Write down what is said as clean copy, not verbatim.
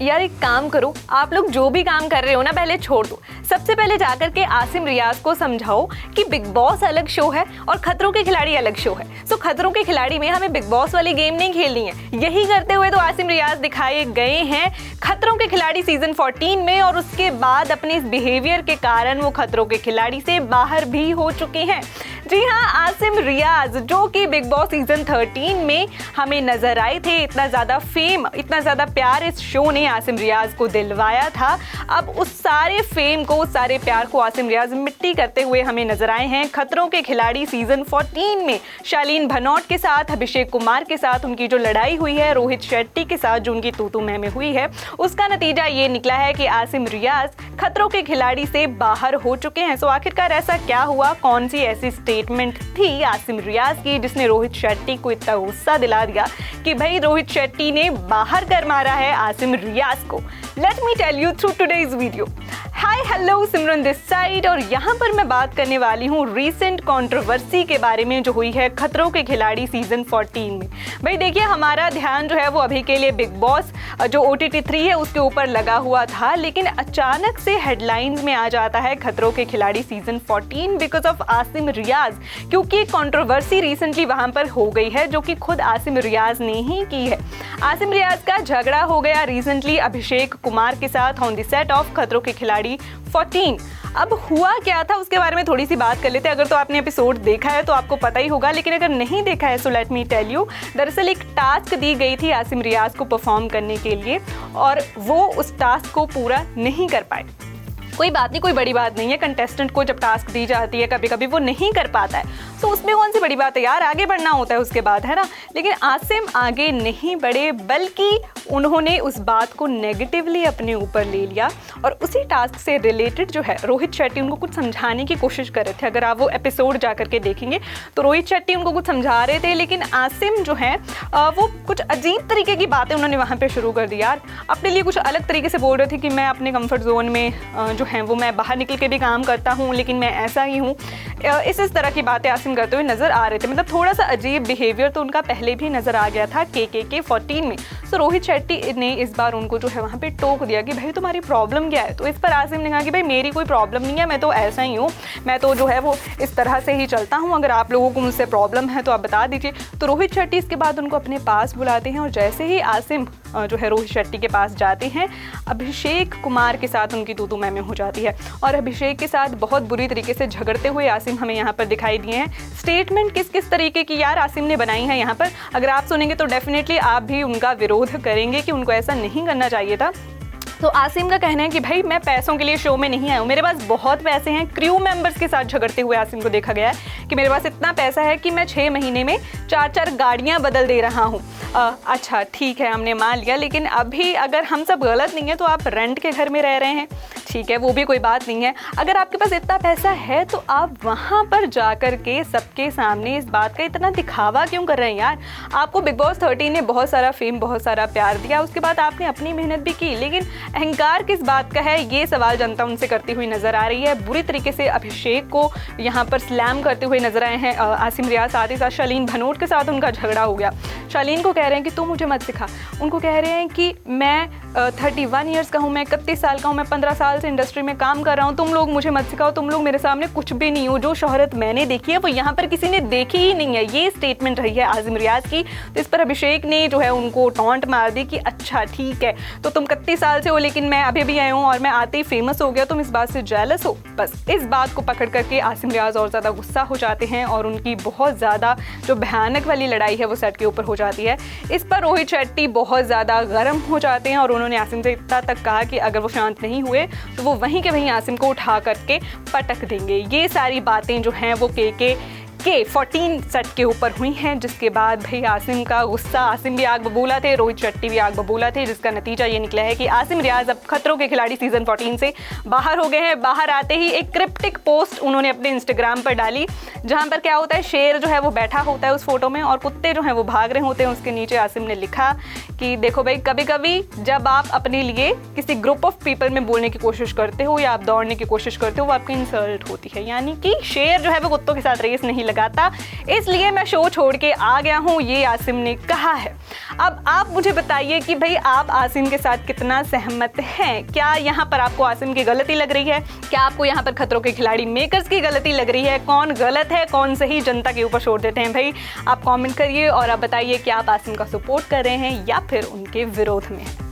यार एक काम करो, आप लोग जो भी काम कर रहे हो ना पहले छोड़ दो। सबसे पहले जाकर के आसिम रियाज को समझाओ कि बिग बॉस अलग शो है और खतरों के खिलाड़ी अलग शो है। सो खतरों के खिलाड़ी में हमें बिग बॉस वाली गेम नहीं खेलनी है। यही करते हुए तो आसिम रियाज दिखाए गए हैं खतरों के खिलाड़ी सीजन 14 में, और उसके बाद अपने इस बिहेवियर के कारण वो खतरों के खिलाड़ी से बाहर भी हो चुके हैं। जी हाँ, आसिम रियाज जो कि बिग बॉस सीजन 13 में हमें नजर आए थे, इतना ज़्यादा फेम, इतना ज़्यादा प्यार इस शो ने आसिम रियाज को दिलवाया था। अब उस सारे फेम को, उस सारे प्यार को आसिम रियाज मिट्टी करते हुए हमें नजर आए हैं खतरों के खिलाड़ी सीजन 14 में। शालीन भनोट के साथ, अभिषेक कुमार के साथ उनकी जो लड़ाई हुई है, रोहित शेट्टी के साथ जो उनकी तू मैं में हुई है, उसका नतीजा ये निकला है कि आसिम रियाज खतरों के खिलाड़ी से बाहर हो चुके हैं। सो आखिरकार ऐसा क्या हुआ, कौन सी ऐसी स्टेटमेंट थी आसिम रियाज की जिसने रोहित शेट्टी को इतना गुस्सा दिला दिया कि भाई रोहित शेट्टी ने बाहर कर मारा है आसिम रियाज को। Let me tell you through today's video. Hi hello, Simran this side, और यहाँ पर मैं बात करने वाली हूँ रीसेंट कंट्रोवर्सी के बारे में जो हुई है खतरों के खिलाड़ी सीजन 14 में। भाई देखिए, हमारा ध्यान जो है वो अभी के लिए बिग बॉस जो OTT 3 है उसके ऊपर लगा हुआ था, लेकिन अचानक से हेडलाइंस में आ जाता है खतरों के खिलाड़ी सीजन 14 बिकॉज ऑफ आसिम रियाज, क्योंकि कंट्रोवर्सी रिसेंटली वहाँ पर हो गई है जो कि खुद आसिम रियाज ने ही की है। आसिम रियाज का झगड़ा हो गया रिसेंटली अभिषेक कुमार के साथ ऑन द सेट ऑफ खतरों के खिलाड़ी 14। अब हुआ क्या था उसके बारे में थोड़ी सी बात कर लेते हैं। अगर तो आपने एपिसोड देखा है तो आपको पता ही होगा, लेकिन अगर नहीं देखा है so let me tell you. दरअसल एक टास्क दी गई थी आसिम रियाज को परफॉर्म करने के लिए, और वो उस टास्क को पूरा नहीं कर पाए। कोई बात नहीं, कोई बड़ी बात नहीं है। कंटेस्टेंट को जब टास्क दी जाती है कभी कभी वो नहीं कर पाता है, तो उसमें कौन सी बड़ी बात है यार, आगे बढ़ना होता है उसके बाद, है ना। लेकिन आसिम आगे नहीं बढ़े, बल्कि उन्होंने उस बात को नेगेटिवली अपने ऊपर ले लिया, और उसी टास्क से रिलेटेड जो है रोहित शेट्टी उनको कुछ समझाने की कोशिश कर रहे थे। अगर आप वो एपिसोड जा करके देखेंगे तो रोहित शेट्टी उनको कुछ समझा रहे थे, लेकिन आसिम जो है वो कुछ अजीब तरीके की बातें उन्होंने वहाँ पे शुरू कर दी यार। अपने लिए कुछ अलग तरीके से बोल रहे थे कि मैं अपने कंफर्ट जोन में जो है वो मैं बाहर निकल के भी काम करता हूँ, लेकिन मैं ऐसा ही हूँ। इस तरह की बातें आसिम करते हुए नजर आ रहे थे। मतलब थोड़ा सा अजीब बिहेवियर तो उनका पहले भी नजर आ गया था के 14 में। सो रोहित शेट्टी ने इस बार उनको जो है वहाँ पे टोक दिया कि भाई तुम्हारी प्रॉब्लम क्या है। तो इस पर आसिम ने कहा कि भाई मेरी कोई प्रॉब्लम नहीं है, मैं तो ऐसा ही हूँ, मैं तो जो है वो इस तरह से ही चलता हूँ, अगर आप लोगों को मुझसे प्रॉब्लम है तो आप बता दीजिए। तो रोहित शेट्टी इसके बाद उनको अपने पास बुलाते हैं, और जैसे ही आसिम जो है रोहित शेट्टी के पास जाते हैं, अभिषेक कुमार के साथ उनकी तू मैं हो जाती है, और अभिषेक के साथ बहुत बुरी तरीके से झगड़ते हुए आसिम हमें यहाँ पर दिखाई दिए हैं। स्टेटमेंट किस किस तरीके की यार आसिम ने बनाई है यहाँ पर, अगर आप सुनेंगे तो डेफिनेटली आप भी उनका विरोध करेंगे कि उनको ऐसा नहीं करना चाहिए था। तो आसिम का कहना है कि भाई मैं पैसों के लिए शो में नहीं आया हूँ, मेरे पास बहुत पैसे हैं। क्रू मेंबर्स के साथ झगड़ते हुए आसिम को देखा गया है कि मेरे पास इतना पैसा है कि मैं 6 महीने में 4-4 गाड़ियाँ बदल दे रहा हूँ। अच्छा ठीक है, हमने मान लिया, लेकिन अभी अगर हम सब गलत नहीं है तो आप रेंट के घर में रह रहे हैं, ठीक है, वो भी कोई बात नहीं है। अगर आपके पास इतना पैसा है तो आप वहाँ पर जा कर के सबके सामने इस बात का इतना दिखावा क्यों कर रहे हैं यार। आपको बिग बॉस 13 ने बहुत सारा फेम, बहुत सारा प्यार दिया, उसके बाद आपने अपनी मेहनत भी की, लेकिन अहंकार किस बात का है, ये सवाल जनता उनसे करती हुई नजर आ रही है। बुरी तरीके से अभिषेक को यहाँ पर स्लैम करते हुए नजर आए हैं आसिम रियाज। साथ ही साथ शालीन भनोट के साथ उनका झगड़ा हो गया। शालीन को कह रहे हैं कि तू मुझे मत सिखा, उनको कह रहे हैं कि मैं 31 ईयर्स का हूँ, मैं 31 साल का हूँ, मैं 15 साल से इंडस्ट्री में काम कर रहा हूँ, तुम लोग मुझे मत सिखाओ, तुम लोग मेरे सामने कुछ भी नहीं हो, जो शोहरत मैंने देखी है वो यहाँ पर किसी ने देखी ही नहीं है। ये स्टेटमेंट रही है आसिम रियाज की। तो इस पर अभिषेक ने जो है उनको टॉन्ट मार दी कि अच्छा ठीक है, तो तुम 31 साल से हो लेकिन मैं अभी भी आया हूँ और मैं आते ही फेमस हो गया, तुम इस बात से जेलस हो। बस इस बात को पकड़ करके आसिम रियाज और ज़्यादा गुस्सा हो जाते हैं, और उनकी बहुत ज़्यादा जो भयानक वाली लड़ाई है वो सेट के ऊपर हो जाती है। इस पर रोहित शेट्टी बहुत ज़्यादा गर्म हो जाते हैं, और उन्होंने आसिम से इतना तक कहा कि अगर वो शांत नहीं हुए तो वो वहीं के वहीं आसिम को उठा करके पटक देंगे। ये सारी बातें जो हैं वो के 14 सेट के ऊपर हुई हैं, जिसके बाद भाई आसिम का गुस्सा, आसिम भी आग बबूला थे, रोहित शेट्टी भी आग बबूला थे, जिसका नतीजा ये निकला है कि आसिम रियाज अब खतरों के खिलाड़ी सीजन 14 से बाहर हो गए हैं। बाहर आते ही एक क्रिप्टिक पोस्ट उन्होंने अपने इंस्टाग्राम पर डाली, जहाँ पर क्या होता है, शेर जो है वो बैठा होता है उस फोटो में और कुत्ते जो हैं वो भाग रहे होते हैं। उसके नीचे आसिम ने लिखा कि देखो भाई, कभी कभी जब आप अपने लिए किसी ग्रुप ऑफ पीपल में बोलने की कोशिश करते हो या आप दौड़ने की कोशिश करते हो, वो आपकी इंसल्ट होती है। यानी कि शेर जो है वो कुत्तों के साथ रेस नहीं लगाता, इसलिए मैं शो छोड़ के आ गया हूँ, ये आसिम ने कहा है। अब आप मुझे बताइए कि भाई आप आसिम के साथ कितना सहमत हैं। क्या यहाँ पर आपको आसिम की गलती लग रही है? क्या आपको यहाँ पर खतरों के खिलाड़ी मेकर्स की गलती लग रही है? कौन गलत है, कौन सही, जनता के ऊपर छोड़ देते हैं भाई। आप कमेंट करिए और आप बताइए कि आप आसिम का सपोर्ट कर रहे हैं या फिर उनके विरोध में।